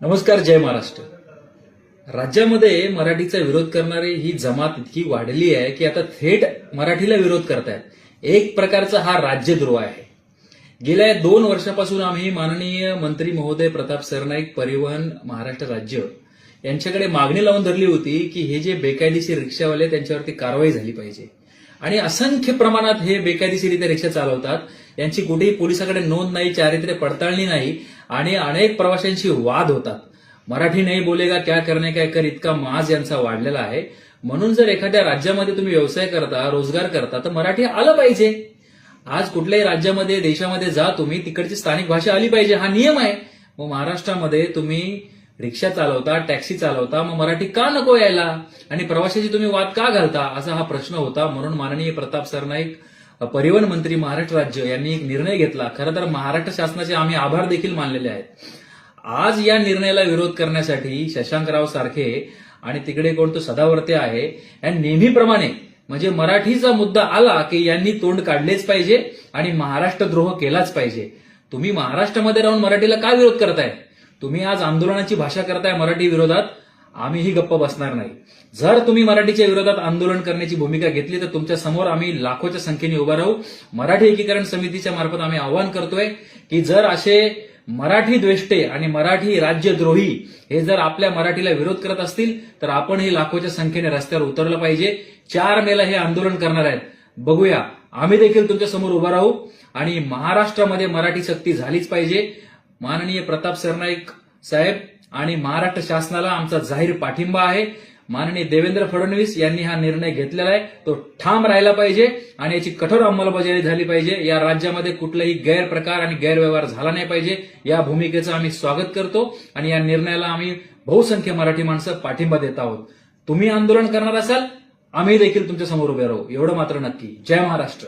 नमस्कार. जय महाराष्ट्र. राज्यामध्ये मराठीचा विरोध करणारी ही जमात इतकी वाढली आहे की आता थेट मराठीला विरोध करतायत. एक प्रकारचा हा राज्यद्रोह आहे. गेल्या 2 वर्षापासून आम्ही माननीय मंत्री महोदय प्रताप सरनाईक परिवहन महाराष्ट्र राज्य यांच्याकडे मागणी लावून धरली होती की हे जे बेकायदेशीर रिक्षावाले त्यांच्यावरती कारवाई झाली पाहिजे. आणि असंख्य प्रमाणात हे बेकायदेशीरित्या रिक्षा चालवतात. यांची कुठेही पोलिसांकडे नोंद नाही, चारित्र्य पडताळणी नाही आणि अनेक प्रवाशांशी वाद होतात. मराठी नाही बोलेगा क्या करने का कर इतका माज यांचा वाढलेला आहे. म्हणून जर एखाद्या राज्यामध्ये तुम्ही व्यवसाय करता, रोजगार करता तर मराठी आलं पाहिजे. आज कुठल्याही राज्यामध्ये देशामध्ये जा तुम्ही, तिकडची स्थानिक भाषा आली पाहिजे, हा नियम आहे. मग महाराष्ट्रामध्ये तुम्ही रिक्षा चालवता, टॅक्सी चालवता, मग मराठी का नको यायला आणि प्रवाशाची तुम्ही वाद का घालता, असा हा प्रश्न होता. म्हणून माननीय प्रताप सरनाईक परिवहन मंत्री महाराष्ट्र राज्य यांनी एक निर्णय घेतला. खरं तर महाराष्ट्र शासनाचे आम्ही आभार देखील मानलेले आहेत. आज या निर्णयाला विरोध करण्यासाठी शशांकराव सारखे आणि तिकडे कोण तो सदावर्ते आहे आणि नेहमीप्रमाणे म्हणजे मराठीचा मुद्दा आला की यांनी तोंड काढलेच पाहिजे आणि महाराष्ट्र द्रोह केलाच पाहिजे. तुम्ही महाराष्ट्रामध्ये राहून मराठीला का विरोध करताय? तुम्ही आज आंदोलनाची भाषा करताय मराठी विरोधात, आम्हीही गप्प बसणार नाही. जर तुम्ही मराठीच्या विरोधात आंदोलन करण्याची भूमिका घेतली तर तुमच्या समोर आम्ही लाखोच्या संख्येने उभा राहू. मराठी एकीकरण समितीच्या मार्फत आम्ही आवाहन करतोय की जर असे मराठी द्वेष्टे आणि मराठी राज्यद्रोही हे जर आपल्या मराठीला विरोध करत असतील तर आपणही लाखोच्या संख्येने रस्त्यावर उतरलं पाहिजे. 4 मेला हे आंदोलन करणार आहेत. बघूया, आम्ही देखील तुमच्या समोर उभा राहू आणि महाराष्ट्रामध्ये मराठी सक्ती झालीच पाहिजे. माननीय प्रताप सरनाईक साहेब आणि महाराष्ट्र शासनाला आमचा जाहीर पाठिंबा आहे. माननीय देवेंद्र फडणवीस यांनी हा निर्णय घेतलेला आहे, तो ठाम राहिला पाहिजे आणि याची कठोर अंमलबजावणी झाली पाहिजे. या राज्यामध्ये कुठलाही गैरप्रकार आणि गैरव्यवहार झाला नाही पाहिजे. या भूमिकेचं आम्ही स्वागत करतो आणि या निर्णयाला आम्ही बहुसंख्य मराठी माणसं पाठिंबा देत आहोत. तुम्ही आंदोलन करणार असाल, आम्ही देखील तुमच्या समोर उभे राहू, एवढं मात्र नक्की. जय महाराष्ट्र.